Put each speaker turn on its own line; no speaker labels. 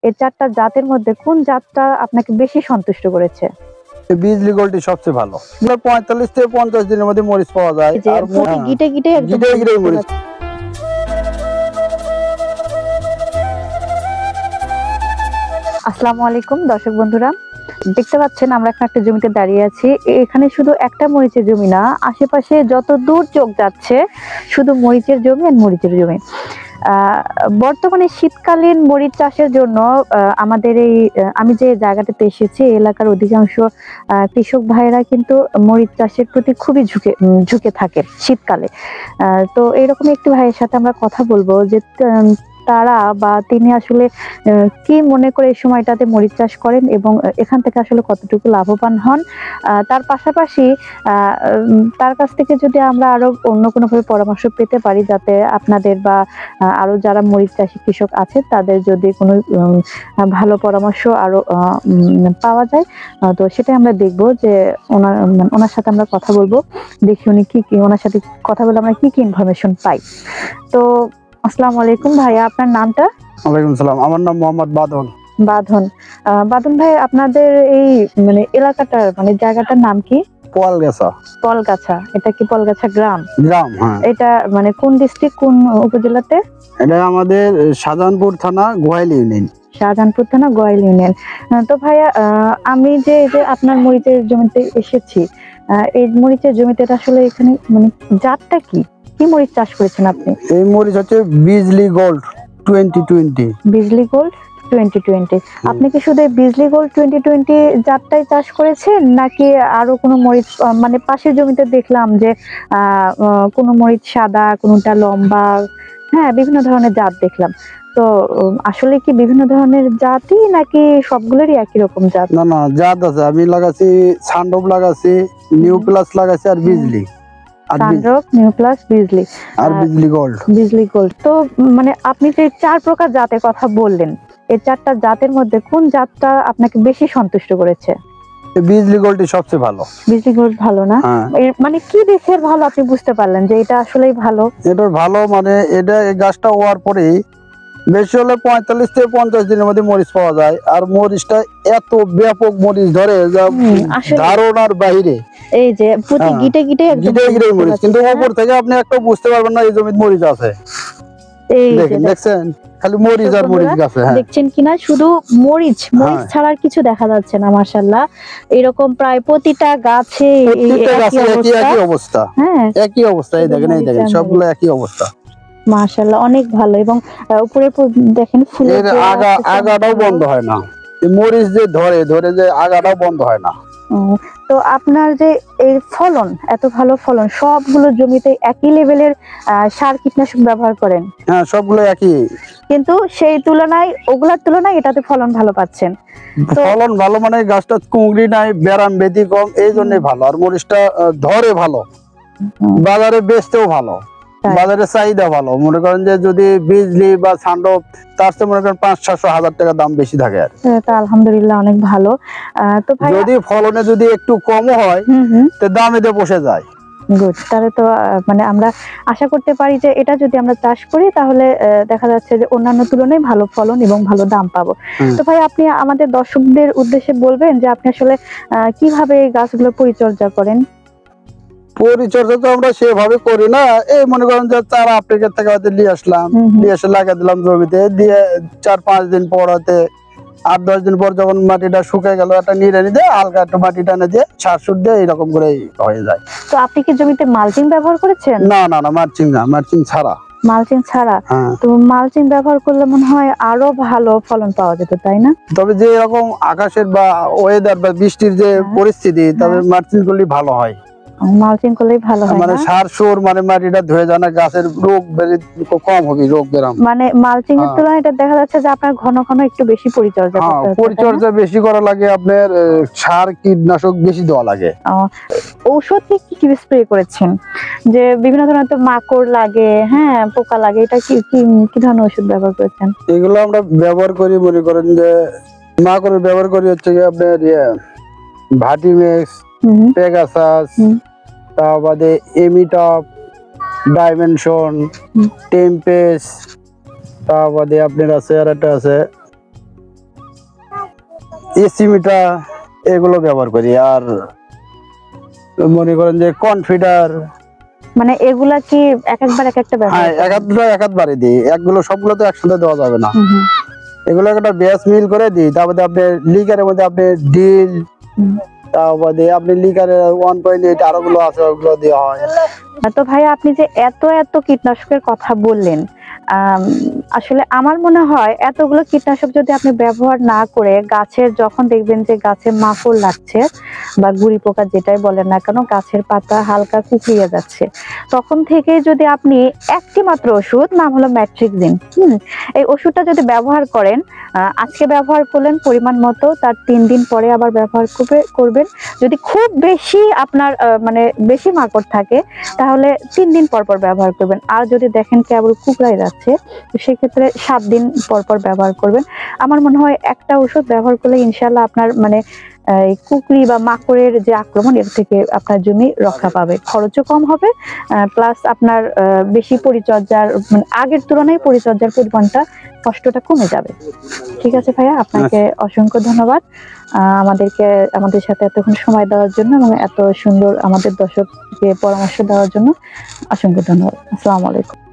এই ৪ টা জাতের মধ্যে কোন জাতটা আপনাকে বেশি সন্তুষ্ট করেছে?
বিজলি গোল্ডটি সবচেয়ে ভালো। ৪৫ থেকে ৫০ দিনের মধ্যে মরিচ পাওয়া যায়।
এই যে প্রতি গিটে গিটে একদম
গিটে গিটে মরিচ।
আসসালামু আলাইকুম দর্শক বন্ধুরা, দেখতে পাচ্ছেন আমরা এখন একটা জমিতে দাঁড়িয়ে আছি। এখানে শুধু একটা মরিচের জমি না, আশেপাশে যত দূর চোখ যাচ্ছে শুধু মরিচের জমি আর মরিচের জমি। বর্তমানে শীতকালীন মরিচ চাষের জন্য আমাদের আমি যে জায়গাটাতে এসেছি এলাকার অধিকাংশ কৃষক ভাইরা কিন্তু মরিচ চাষের প্রতি খুবই ঝুঁকে থাকে শীতকালে। তো এরকম একটি ভাইয়ের সাথে আমরা কথা বলবো যে তারা বা তিনি আসলে কি মনে করে এই সময়টাতে মরিচ চাষ করেন এবং এখান থেকে আসলে কতটুকু লাভবান হন। তার পাশাপাশি তার কাছ থেকে যদি আমরা আরো অন্য কোনোভাবে পরামর্শ পেতে পারি, যাতে আপনাদের বা আরো যারা মরিচ চাষী কৃষক আছে তাদের যদি কোনো ভালো পরামর্শ আরো পাওয়া যায়, তো সেটাই আমরা দেখবো যে ওনার সাথে আমরা কথা বলবো, দেখি উনি কি ওনার সাথে কথা বলে আমরা কি ইনফরমেশন পাই। তো আসসালামু আলাইকুম ভাইয়া, আপনার নামটা?
ওয়ালাইকুম সালাম, আমার নাম মোহাম্মদ বাদন।
বাদন ভাই, আপনাদের এই এলাকাটার জায়গাটার নাম কি? পলগাছা। এটা কি পলগাছা গ্রাম?
হ্যাঁ।
এটা কোন ডিস্ট্রিক্ট, কোন উপজেলাতে?
এটা আমাদের শাহজাহানপুর থানা, গোয়াইল ইউনিয়ন।
শাহজাহানপুর থানা, গোয়াইল ইউনিয়ন। তো ভাইয়া, আমি যে আপনার মরিচের জমিতে এসেছি, এই মরিচের জমিতে আসলে এখানে জাতটা কি কি মরিচ চাষ করেছেন আপনি?
এই মরিচ হচ্ছে বিজলি গোল্ড 2020।
বিজলি গোল্ড 2020। আপনি কি শুধু বিজলি গোল্ড 2020 জাতটাই চাষ করেছেন, নাকি আরো কোনো মরিচ পাশের জমিতে দেখলাম যে কোনো মরিচ সাদা, কোনোটা লম্বা, হ্যাঁ বিভিন্ন ধরনের জাত দেখলাম। তো আসলে কি বিভিন্ন ধরনের জাতই, নাকি সবগুলোরই একই রকম জাত?
না না, জাত আছে। আমি লাগাছি সান্ডব, লাগাছি নিউ প্লাস, লাগাছি আর বিজলি।
সান্ডব, নিউ প্লাস, বিজলি
আর বিজলি গোল্ড।
তো আপনি যে ৪ প্রকার জাতের কথা বললেন, এই ৪টা জাতের মধ্যে কোন জাতটা আপনাকে বেশি সন্তুষ্ট করেছে?
বিজলি গোল্ডটি সবচেয়ে ভালো।
বিজলি গোল্ড ভালো না? কি দেখে ভালো আপনি বুঝতে পারলেন যে এটা আসলেই ভালো?
এটা ভালো এটা এই গাছটা হওয়ার পরেই বেশি হলে ৪৫ থেকে ৫০ দিনের মধ্যে মরিচ পাওয়া যায়। আর মরিচটা এত ব্যাপক মরিচ ধরে যা ধারণার বাইরে।
এই যে প্রতি গিটে গিটে
মরিচ, কিন্তু উপর থেকে আপনি একটা বুঝতে পারবেন না এই জমিতে মরিচ আছে। দেখছেন খালি মরিচ আর মরিচ গাছে।
দেখছেন কিনা, শুধু মরিচ ছাড়া কিছু দেখা যাচ্ছে না। মাশাআল্লাহ, এরকম প্রায় প্রতিটা গাছে
একই অবস্থা। হ্যাঁ, একই অবস্থা। এই দেখেন সবগুলো একই অবস্থা।
মাশাআল্লাহ, অনেক ভালো। এবং উপরে দেখেন ফুলের
আগাটাও বন্ধ হয় না। মরিচ যে ধরে যে আগাটাও বন্ধ হয় না।
তো আপনার যে এই ফলন, এত ভালো ফলন, সবগুলো জমিতে একই লেভেলের সার কীটনাশক ব্যবহার করেন?
হ্যাঁ, সবগুলো একই, কিন্তু
সেই তুলনায় ওগুলার তুলনায় এটাতে ফলন ভালো পাচ্ছেন।
ফলন ভালো গাছটা কুঁকড়ি নাই, ব্যারাম বেদি কম, এই জন্য ভালো। আর মরিচটা ধরে ভালো, বাজারে বেচতেও ভালো, বাজারে চাহিদা ভালো। মনে করেন যে যদি বিজলি বা সান্ডব, তার চেয়ে মনে করেন ৫০০-৬০০ হাজার টাকা দাম বেশি থাকে। আর
আলহামদুলিল্লাহ অনেক ভালো। তো ভাই,
যদি ফলনে যদি একটু কম হয় তো দামে দিয়ে বসে যায়।
গুড। তাহলে তো আমরা আশা করতে পারি যে এটা যদি আমরা চাষ করি তাহলে দেখা যাচ্ছে যে অন্যান্য তুলনায় ভালো ফলন এবং ভালো দাম পাবো। তো ভাই, আপনি আমাদের দর্শকদের উদ্দেশ্যে বলবেন যে আপনি আসলে কিভাবে এই গাছগুলো পরিচর্যা করেন?
পরিচর্যা তো আমরা সেভাবে করি না। এই মনে করেন যে চারা আফ্রিকা থেকে হয়তো নিয়ে আসলাম, নিয়ে এসে লাগিয়ে দিলাম জমিতে, দিয়ে ৪-৫ দিন পর হয়তো ৮-১০ দিন পর যখন মাটিটা শুকিয়ে গেল, একটা নিড়ানি দিয়ে হালকা একটু মাটি টানে দিয়ে সার সুর দিয়ে এরকম করে হয়ে যায়।
তো আপনি কি জমিতে মালচিং ব্যবহার করেছেন?
না না না, মালচিং না, মালচিং ছাড়া।
মালচিং ছাড়া? তো মালচিং ব্যবহার করলে মনে হয় আরো ভালো ফলন পাওয়া যেত, তাই না?
তবে যে এরকম আকাশের বা ওয়েদার বা বৃষ্টির যে পরিস্থিতি, তবে মালচিং করলে ভালো হয়।
মালচিং করলেই ভালো হয়,
সার সুর মাটিটা ধুয়ে যায় না, গাছের রোগ কম হবে, রোগ বেরাম।
মালচিং এর তুলনায় এটা দেখা যাচ্ছে যে আপনার ঘন ঘন একটু বেশি পরিচর্যা করতে হয়।
পরিচর্যা বেশি করা লাগে, আপনার সার কীটনাশক বেশি দেওয়া লাগে।
ঔষধ কি স্প্রে করেছেন? যে বিভিন্ন ধরনের তো মাকড় লাগে, হ্যাঁ পোকা লাগে, এটা কি ধরনের ওষুধ ব্যবহার করেছেন?
এগুলো আমরা ব্যবহার করি, মনে করেন যে মাকড়ের ব্যবহার করি হচ্ছে কি আপনার ভার্টিমেক্স, পেগাসাস, তার বাদে এমিটপ, ডাইমেনশন, টেম্পেস, তার বাদে আপনার আছে আর একটা আছে এসিমিটা এগুলো ব্যবহার করি। আর মনে করেন যে কনফিডার,
মানে এগুলা কি এক একবার এক একটা ব্যবহার
হ্যাঁ
করেন?
এক বারে দিই, একগুলো সবগুলো তো একসাথে দেওয়া যাবে না।
হুম, হুম,
এগুলো একটা ব্যাস মিল করে দিই। তারপরে আপনি লিকারের মধ্যে আপনি ডিল,
হুম।
তারপরে আপনি লিকারের 1.8 আরো গুলো আছে ওগুলো দেওয়া হয়।
তো ভাই আপনি যে এত এত কীটনাশকের কথা বললেন, আম, আসলে আমার মনে হয় এতগুলো কীটনাশক যদি আপনি ব্যবহার না করে গাছের যখন দেখবেন যে গাছে মাকড় লাগছে বা গুড়ি পোকা যেটাই বলেন না কেন, গাছের পাতা হালকা কুকড়িয়ে যাচ্ছে, তখন থেকে যদি আপনি একটি মাত্র ওষুধ, নাম হলো ম্যাট্রিক্সিন, এই ওষুধটা যদি ব্যবহার করেন, আজকে ব্যবহার করলেন পরিমাণ মতো, তার 3 দিন পরে আবার ব্যবহার করবেন। যদি খুব বেশি আপনার মানে বেশি মাকড় থাকে তাহলে 3 দিন পর পর ব্যবহার করবেন। আর যদি দেখেন কেবল কুকড়াই যাচ্ছে, তো সেক্ষেত্রে 7 দিন পর পর ব্যবহার করবেন। আমার মনে হয় একটা ওষুধ ব্যবহার করলে ইনশাল্লাহ আপনার মানে এই কুকড়ি বা মাকড়ের যে আক্রমণ, এর থেকে আপনার জমি রক্ষা পাবে, খরচও কম হবে, প্লাস আপনার বেশি পরিচর্যার মানে আগের তুলনায় পরিচর্যার পরিমাণটা, কষ্টটা কমে যাবে। ঠিক আছে ভাইয়া, আপনাকে অসংখ্য ধন্যবাদ আমাদের সাথে এতক্ষণ সময় দেওয়ার জন্য এবং এত সুন্দর আমাদের দর্শককে পরামর্শ দেওয়ার জন্য অসংখ্য ধন্যবাদ। আসসালামু আলাইকুম।